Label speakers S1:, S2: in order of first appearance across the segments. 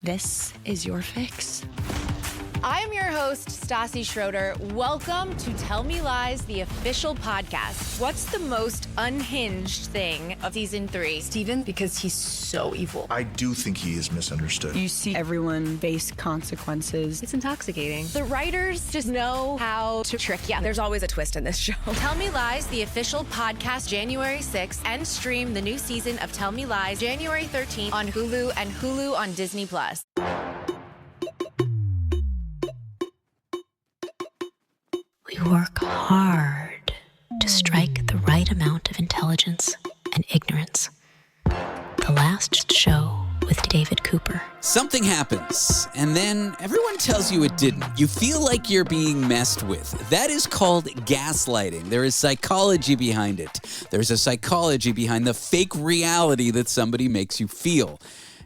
S1: This is your fix.
S2: I'm your host, Stassi Schroeder. Welcome to Tell Me Lies, the official podcast. What's the most unhinged thing of season 3?
S1: Steven, because he's so evil.
S3: I do think he is misunderstood.
S1: You see everyone face consequences.
S2: It's intoxicating. The writers just know how to trick you.
S4: There's always a twist in this show.
S2: Tell Me Lies, the official podcast, January 6th, and stream the new season of Tell Me Lies, January 13th on Hulu and Hulu on Disney+.
S5: We work hard to strike the right amount of intelligence and ignorance. The last show with David Cooper.
S6: Something happens, and then everyone tells you it didn't. You feel like you're being messed with. That is called gaslighting. There is psychology behind it. There's a psychology behind the fake reality that somebody makes you feel.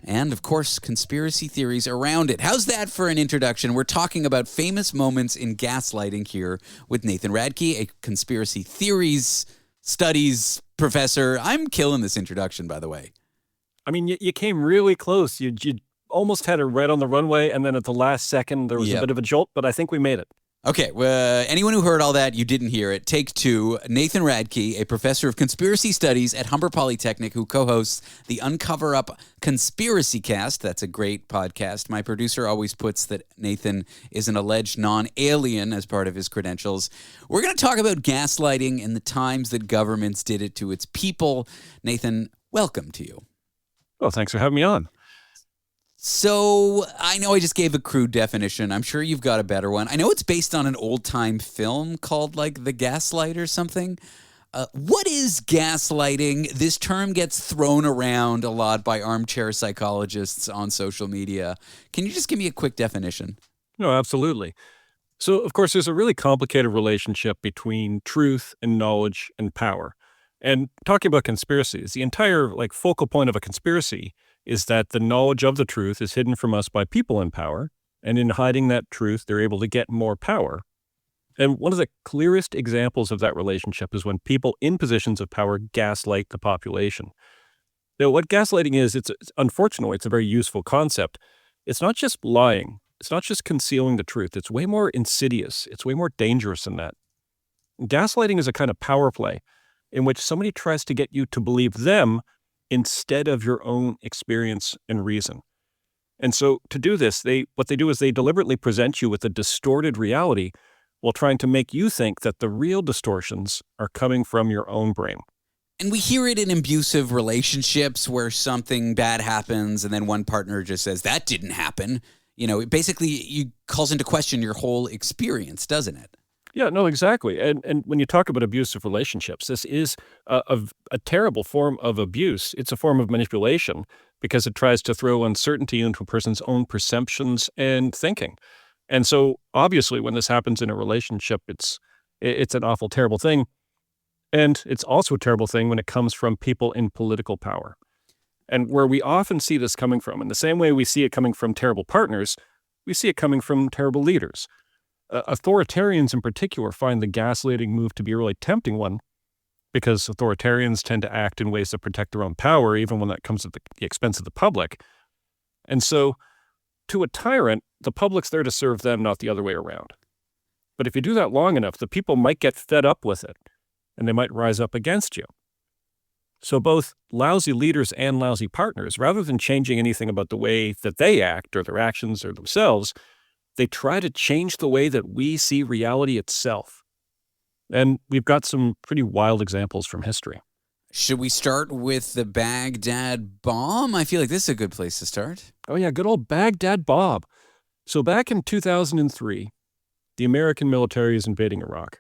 S6: And, of course, conspiracy theories around it. How's that for an introduction? We're talking about famous moments in gaslighting here with Nathan Radke, a conspiracy theories studies professor. I'm killing this introduction, by the way.
S7: I mean, you came really close. You almost had it right on the runway, and then at the last second, there was a bit of a jolt, but I think we made it. Okay,
S6: anyone who heard all that, you didn't hear it. Take two. Nathan Radke, a professor of conspiracy studies at Humber Polytechnic, who co-hosts the Uncover Up Conspiracy Cast. That's a great podcast. My producer always puts that Nathan is an alleged non-alien as part of his credentials. We're going to talk about gaslighting and the times that governments did it to its people. Nathan, welcome to you.
S7: Well, thanks for having me on.
S6: So, I know I just gave a crude definition. I'm sure you've got a better one. I know it's based on an old-time film called, like, The Gaslight or something. What is gaslighting? This term gets thrown around a lot by armchair psychologists on social media. Can you just give me a quick definition?
S7: No, absolutely. So, of course, there's a really complicated relationship between truth and knowledge and power. And talking about conspiracies, the entire, focal point of a conspiracy is that the knowledge of the truth is hidden from us by people in power, and in hiding that truth, they're able to get more power. And one of the clearest examples of that relationship is when people in positions of power gaslight the population. Now, what gaslighting is, unfortunately, it's a very useful concept. It's not just lying. It's not just concealing the truth. It's way more insidious. It's way more dangerous than that. Gaslighting is a kind of power play in which somebody tries to get you to believe them instead of your own experience and reason. And so to do this, what they do is they deliberately present you with a distorted reality while trying to make you think that the real distortions are coming from your own brain.
S6: And we hear it in abusive relationships where something bad happens and then one partner just says, that didn't happen. You know, it basically calls into question your whole experience, doesn't it?
S7: Yeah, no, exactly. And when you talk about abusive relationships, this is a terrible form of abuse. It's a form of manipulation because it tries to throw uncertainty into a person's own perceptions and thinking. And so obviously when this happens in a relationship, it's an awful, terrible thing. And it's also a terrible thing when it comes from people in political power. And where we often see this coming from, in the same way we see it coming from terrible partners, we see it coming from terrible leaders. Authoritarians in particular find the gaslighting move to be a really tempting one because authoritarians tend to act in ways that protect their own power, even when that comes at the expense of the public. And so to a tyrant, the public's there to serve them, not the other way around. But if you do that long enough, the people might get fed up with it, and they might rise up against you. So both lousy leaders and lousy partners, rather than changing anything about the way that they act or their actions or themselves, they try to change the way that we see reality itself. And we've got some pretty wild examples from history.
S6: Should we start with the Baghdad bomb? I feel like this is a good place to start.
S7: Oh yeah, good old Baghdad Bob. So back in 2003, the American military is invading Iraq.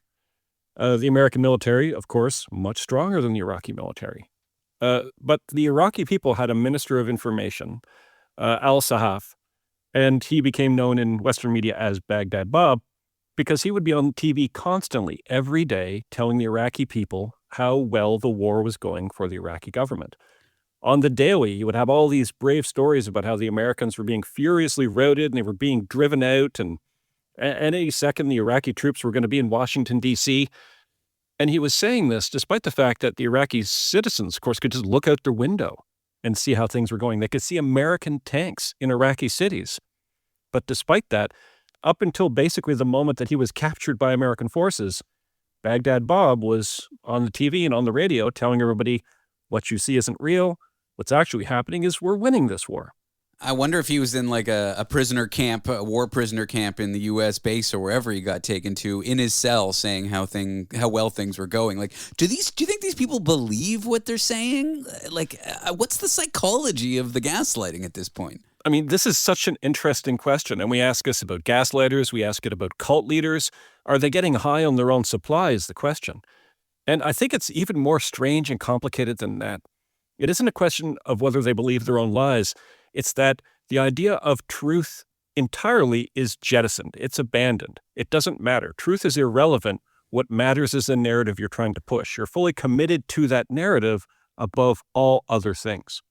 S7: The American military, of course, much stronger than the Iraqi military. But the Iraqi people had a minister of information, al-Sahaf, and he became known in Western media as Baghdad Bob because he would be on TV constantly, every day, telling the Iraqi people how well the war was going for the Iraqi government. On the daily, you would have all these brave stories about how the Americans were being furiously routed and they were being driven out, and any second the Iraqi troops were going to be in Washington, D.C. And he was saying this despite the fact that the Iraqi citizens, of course, could just look out their window and see how things were going. They could see American tanks in Iraqi cities. But despite that, up until basically the moment that he was captured by American forces, Baghdad Bob was on the TV and on the radio telling everybody, what you see isn't real. What's actually happening is we're winning this war.
S6: I wonder if he was in like a prisoner camp, a war prisoner camp in the U.S. base or wherever he got taken to, in his cell, saying how well things were going. Like, do you think these people believe what they're saying? Like, what's the psychology of the gaslighting at this point?
S7: I mean, this is such an interesting question, and we ask this about gaslighters, we ask it about cult leaders. Are they getting high on their own supply is the question. And I think it's even more strange and complicated than that. It isn't a question of whether they believe their own lies. It's that the idea of truth entirely is jettisoned. It's abandoned. It doesn't matter. Truth is irrelevant. What matters is the narrative you're trying to push. You're fully committed to that narrative above all other things.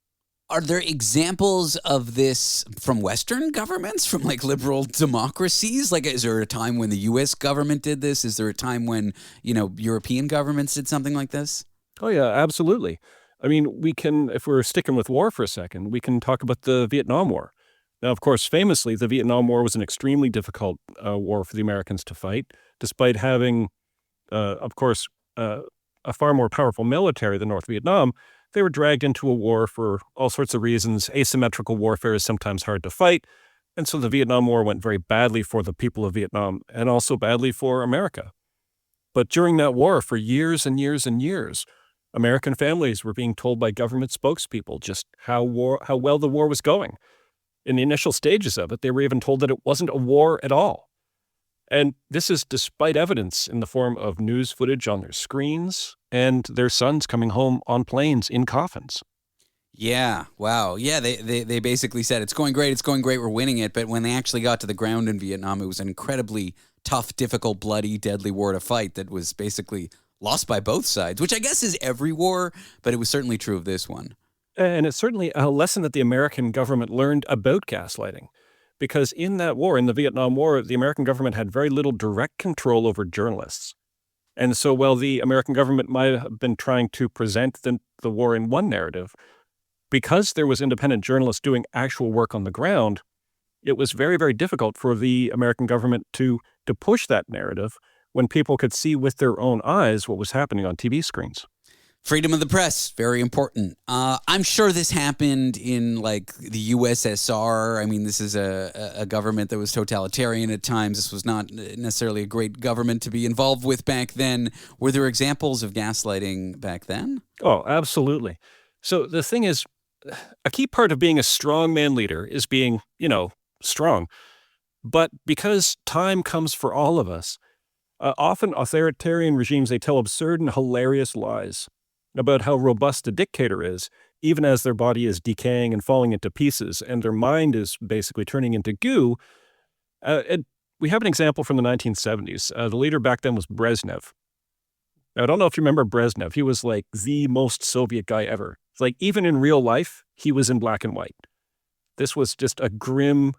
S6: Are there examples of this from Western governments, from like liberal democracies? Like, is there a time when the U.S. government did this? Is there a time when, European governments did something like this?
S7: Oh, yeah, absolutely. I mean, we can, if we're sticking with war for a second, we can talk about the Vietnam War. Now, of course, famously, the Vietnam War was an extremely difficult war for the Americans to fight, despite having, a far more powerful military than North Vietnam. They were dragged into a war for all sorts of reasons. Asymmetrical warfare is sometimes hard to fight. And so the Vietnam War went very badly for the people of Vietnam and also badly for America. But during that war, for years and years and years, American families were being told by government spokespeople just how well the war was going. In the initial stages of it, they were even told that it wasn't a war at all. And this is despite evidence in the form of news footage on their screens and their sons coming home on planes in coffins.
S6: Yeah, wow. Yeah, they basically said, it's going great, we're winning it. But when they actually got to the ground in Vietnam, it was an incredibly tough, difficult, bloody, deadly war to fight that was basically lost by both sides, which I guess is every war, but it was certainly true of this one.
S7: And it's certainly a lesson that the American government learned about gaslighting. Because in that war, in the Vietnam War, the American government had very little direct control over journalists. And so while the American government might have been trying to present the war in one narrative, because there was independent journalists doing actual work on the ground, it was very, very difficult for the American government to push that narrative when people could see with their own eyes what was happening on TV screens.
S6: Freedom of the press, very important. I'm sure this happened in like the USSR. I mean, this is a government that was totalitarian at times. This was not necessarily a great government to be involved with back then. Were there examples of gaslighting back then?
S7: Oh, absolutely. So the thing is, a key part of being a strongman leader is being, strong. But because time comes for all of us, often authoritarian regimes, they tell absurd and hilarious lies about how robust a dictator is, even as their body is decaying and falling into pieces, and their mind is basically turning into goo. We have an example from the 1970s. The leader back then was Brezhnev. Now, I don't know if you remember Brezhnev. He was like the most Soviet guy ever. It's like even in real life, he was in black and white. This was just a grim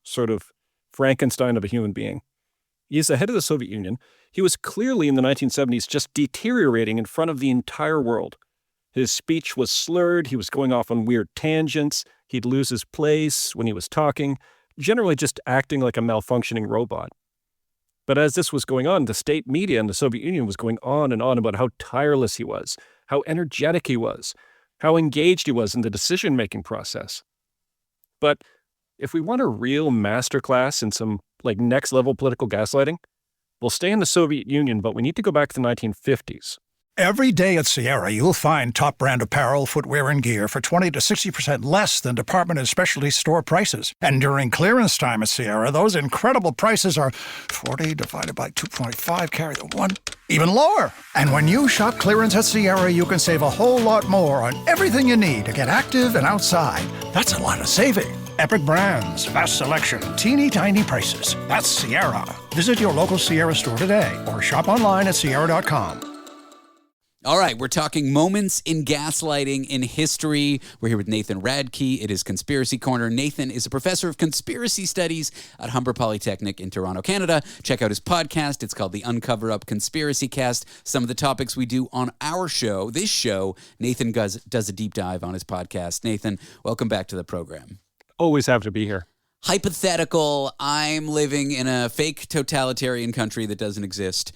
S7: sort of Frankenstein of a human being. He's the head of the Soviet Union. He was clearly in the 1970s just deteriorating in front of the entire world. His speech was slurred. He was going off on weird tangents. He'd lose his place when he was talking, generally just acting like a malfunctioning robot. But as this was going on, the state media in the Soviet Union was going on and on about how tireless he was, how energetic he was, how engaged he was in the decision-making process. But if we want a real masterclass in some next-level political gaslighting, we'll stay in the Soviet Union, but we need to go back to the 1950s.
S4: Every day at Sierra, you'll find top brand apparel, footwear, and gear for 20 to 60% less than department and specialty store prices. And during clearance time at Sierra, those incredible prices are 40 divided by 2.5, carry the 1, even lower. And when you shop clearance at Sierra, you can save a whole lot more on everything you need to get active and outside. That's a lot of saving. Epic brands, vast selection, teeny tiny prices. That's Sierra. Visit your local Sierra store today or shop online at Sierra.com.
S6: All right, we're talking moments in gaslighting in history. We're here with Nathan Radke. It is Conspiracy Corner. Nathan is a professor of conspiracy studies at Humber Polytechnic in Toronto, Canada. Check out his podcast. It's called the Uncover Up Conspiracy Cast. Some of the topics we do on our show, this show, Nathan does a deep dive on his podcast. Nathan, welcome back to the program.
S7: Always have to be here.
S6: Hypothetical, I'm living in a fake totalitarian country that doesn't exist.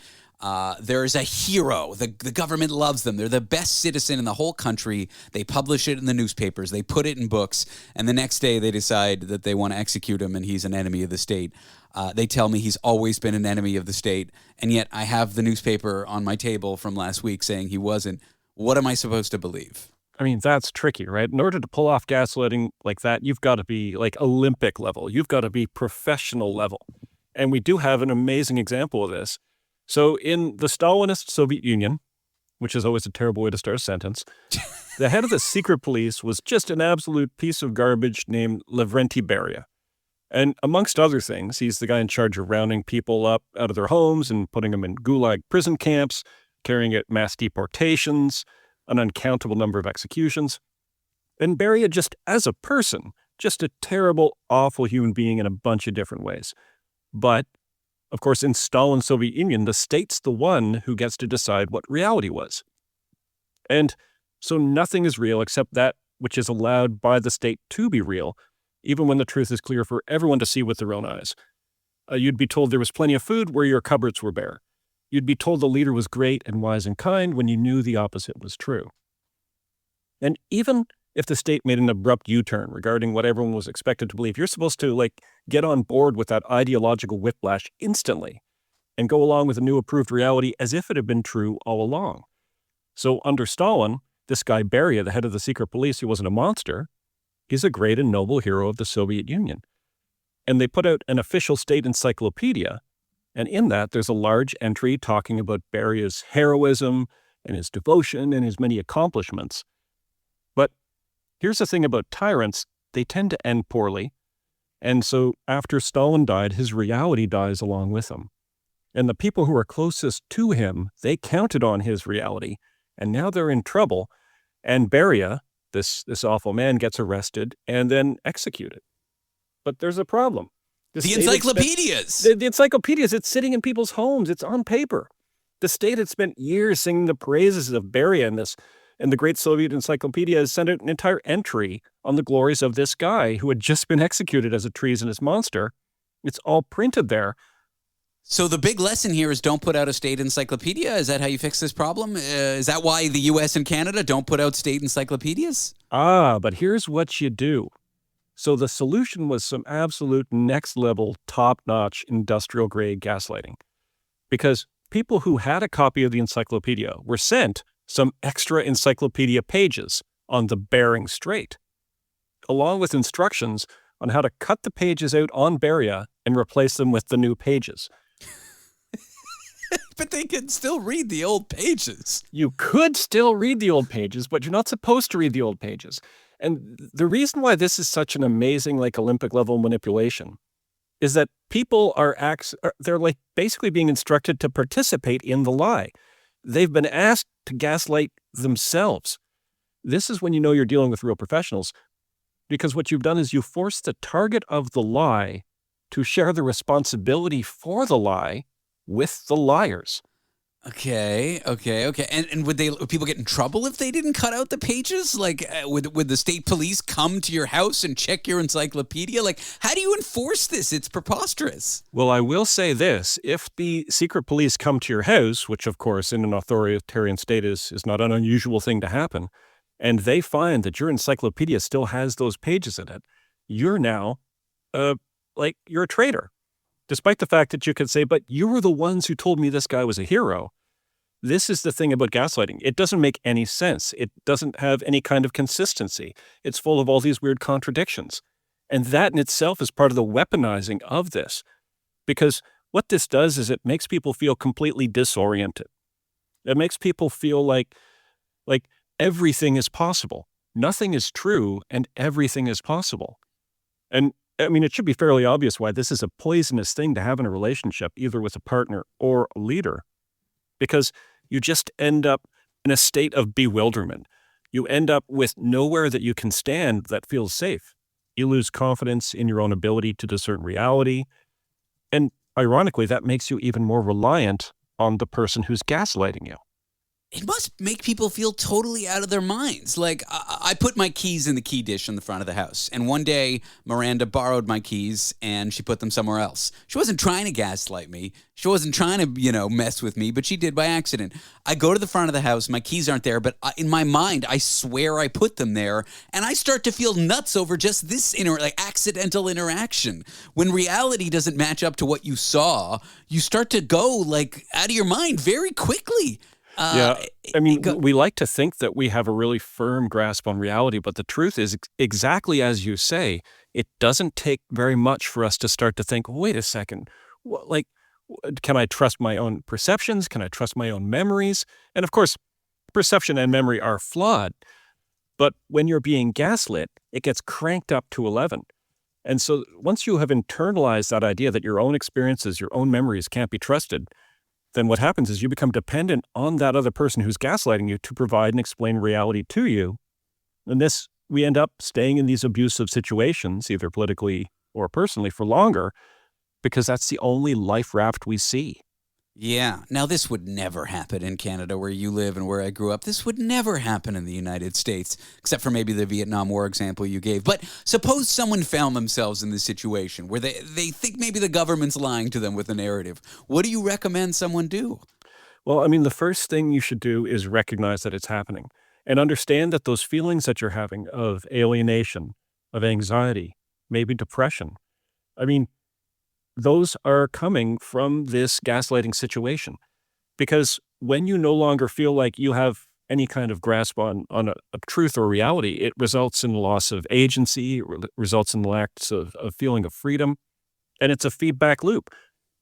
S6: There is a hero. The government loves them. They're the best citizen in the whole country. They publish it in the newspapers. They put it in books. And the next day they decide that they want to execute him and he's an enemy of the state. They tell me he's always been an enemy of the state. And yet I have the newspaper on my table from last week saying he wasn't. What am I supposed to believe?
S7: I mean, that's tricky, right? In order to pull off gaslighting like that, you've got to be like Olympic level. You've got to be professional level. And we do have an amazing example of this. So in the Stalinist Soviet Union, which is always a terrible way to start a sentence, the head of the secret police was just an absolute piece of garbage named Lavrentiy Beria. And amongst other things, he's the guy in charge of rounding people up out of their homes and putting them in gulag prison camps, carrying out mass deportations, an uncountable number of executions. And Beria, just as a person, just a terrible, awful human being in a bunch of different ways. But of course, in Stalin's Soviet Union, the state's the one who gets to decide what reality was. And so nothing is real except that which is allowed by the state to be real, even when the truth is clear for everyone to see with their own eyes. You'd be told there was plenty of food where your cupboards were bare. You'd be told the leader was great and wise and kind when you knew the opposite was true. And even if the state made an abrupt U-turn regarding what everyone was expected to believe, you're supposed to get on board with that ideological whiplash instantly and go along with a new approved reality as if it had been true all along. So under Stalin, this guy Beria, the head of the secret police, who wasn't a monster, he's a great and noble hero of the Soviet Union. And they put out an official state encyclopedia, and in that there's a large entry talking about Beria's heroism and his devotion and his many accomplishments. But here's the thing about tyrants, they tend to end poorly. And so after Stalin died, his reality dies along with him. And the people who are closest to him, they counted on his reality. And now they're in trouble. And Beria, this awful man, gets arrested and then executed. But there's a problem.
S6: The encyclopedias!
S7: The encyclopedias, it's sitting in people's homes. It's on paper. The state had spent years singing the praises of Beria in this. And the Great Soviet Encyclopedia has sent out an entire entry on the glories of this guy who had just been executed as a treasonous monster. It's all printed there.
S6: So the big lesson here is don't put out a state encyclopedia? Is that how you fix this problem? Is that why the U.S. and Canada don't put out state encyclopedias?
S7: But here's what you do. So the solution was some absolute next-level, top-notch, industrial-grade gaslighting. Because people who had a copy of the encyclopedia were sent some extra encyclopedia pages on the Bering Strait, along with instructions on how to cut the pages out on Beria and replace them with the new pages.
S6: But they can still read the old pages.
S7: You could still read the old pages, but you're not supposed to read the old pages. And the reason why this is such an amazing, Olympic-level manipulation is that people they're basically being instructed to participate in the lie. They've been asked to gaslight themselves. This is when you know you're dealing with real professionals, because what you've done is you forced the target of the lie to share the responsibility for the lie with the liars.
S6: Okay. And would people get in trouble if they didn't cut out the pages? Would the state police come to your house and check your encyclopedia? How do you enforce this? It's preposterous.
S7: Well, I will say this. If the secret police come to your house, which of course in an authoritarian state is not an unusual thing to happen, and they find that your encyclopedia still has those pages in it, you're now, you're a traitor. Despite the fact that you could say, but you were the ones who told me this guy was a hero. This is the thing about gaslighting. It doesn't make any sense. It doesn't have any kind of consistency. It's full of all these weird contradictions. And that in itself is part of the weaponizing of this. Because what this does is it makes people feel completely disoriented. It makes people feel like everything is possible. Nothing is true and everything is possible. And it should be fairly obvious why this is a poisonous thing to have in a relationship, either with a partner or a leader. Because you just end up in a state of bewilderment. You end up with nowhere that you can stand that feels safe. You lose confidence in your own ability to discern reality. And ironically, that makes you even more reliant on the person who's gaslighting you.
S6: It must make people feel totally out of their minds. Like, I put my keys in the key dish in the front of the house, and one day Miranda borrowed my keys and she put them somewhere else. She wasn't trying to gaslight me. She wasn't trying to, mess with me, but she did by accident. I go to the front of the house, my keys aren't there, but in my mind, I swear I put them there, and I start to feel nuts over just this accidental interaction. When reality doesn't match up to what you saw, you start to go out of your mind very quickly.
S7: We like to think that we have a really firm grasp on reality, but the truth is exactly as you say. It doesn't take very much for us to start to think, wait a second, can I trust my own perceptions? Can I trust my own memories? And of course, perception and memory are flawed, but when you're being gaslit, it gets cranked up to 11. And so once you have internalized that idea that your own experiences, your own memories can't be trusted, then what happens is you become dependent on that other person who's gaslighting you to provide and explain reality to you. And we end up staying in these abusive situations, either politically or personally, for longer, because that's the only life raft we see.
S6: Yeah. Now, this would never happen in Canada where you live and where I grew up. This would never happen in the United States, except for maybe the Vietnam War example you gave. But suppose someone found themselves in this situation where they think maybe the government's lying to them with a narrative. What do you recommend someone do?
S7: Well, the first thing you should do is recognize that it's happening and understand that those feelings that you're having of alienation, of anxiety, maybe depression, those are coming from this gaslighting situation. Because when you no longer feel like you have any kind of grasp on a truth or reality, it results in loss of agency, results in lacks of feeling of freedom. And it's a feedback loop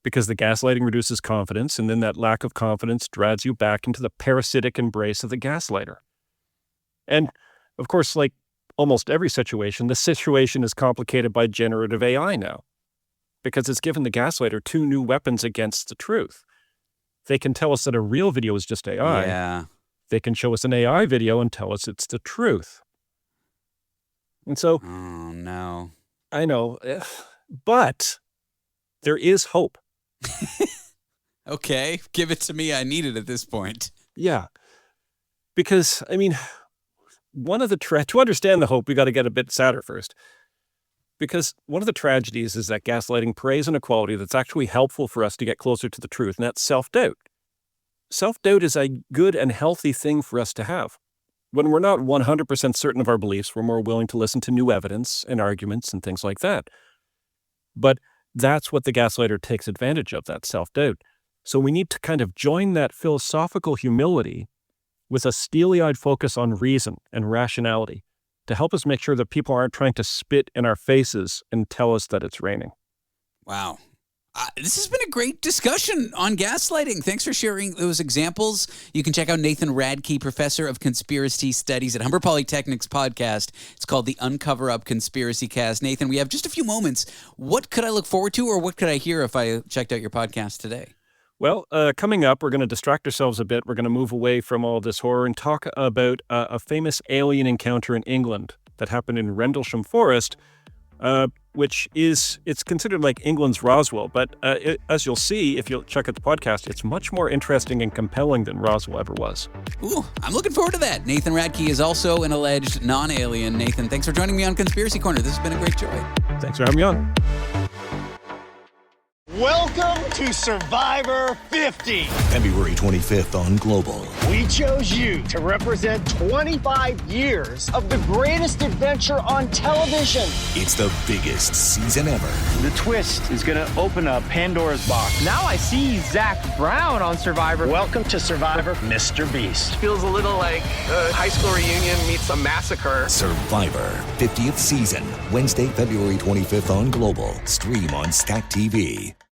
S7: because the gaslighting reduces confidence, and then that lack of confidence drags you back into the parasitic embrace of the gaslighter. And of course, like almost every situation, the situation is complicated by generative AI now, because it's given the gaslighter two new weapons against the truth. They can tell us that a real video is just AI.
S6: Yeah.
S7: They can show us an AI video and tell us it's the truth. And so...
S6: Oh, no.
S7: I know, but there is hope.
S6: Okay, give it to me. I need it at this point.
S7: Yeah. Because, one of the... to understand the hope, we got to get a bit sadder first. Because one of the tragedies is that gaslighting preys on a quality that's actually helpful for us to get closer to the truth, and that's self-doubt. Self-doubt is a good and healthy thing for us to have. When we're not 100% certain of our beliefs, we're more willing to listen to new evidence and arguments and things like that. But that's what the gaslighter takes advantage of, that self-doubt. So we need to kind of join that philosophical humility with a steely-eyed focus on reason and rationality, to help us make sure that people aren't trying to spit in our faces and tell us that it's raining.
S6: Wow. This has been a great discussion on gaslighting. Thanks for sharing those examples. You can check out Nathan Radke, professor of conspiracy studies at Humber Polytechnic's podcast. It's called the Uncover Up Conspiracy Cast. Nathan, we have just a few moments. What could I look forward to, or what could I hear if I checked out your podcast today?
S7: Well, coming up, we're going to distract ourselves a bit. We're going to move away from all this horror and talk about a famous alien encounter in England that happened in Rendlesham Forest, which it's considered like England's Roswell. But as you'll see, if you'll check out the podcast, it's much more interesting and compelling than Roswell ever was.
S6: Ooh, I'm looking forward to that. Nathan Radke is also an alleged non-alien. Nathan, thanks for joining me on Conspiracy Corner. This has been a great joy.
S7: Thanks for having me on.
S8: Welcome to Survivor 50.
S3: February 25th on Global.
S8: We chose you to represent 25 years of the greatest adventure on television.
S3: It's the biggest season ever.
S9: The twist is going to open up Pandora's box. Now I see Zach Brown on Survivor.
S8: Welcome to Survivor, Mr. Beast.
S10: Feels a little like a high school reunion meets a massacre.
S3: Survivor 50th season, Wednesday, February 25th on Global. Stream on Stack TV.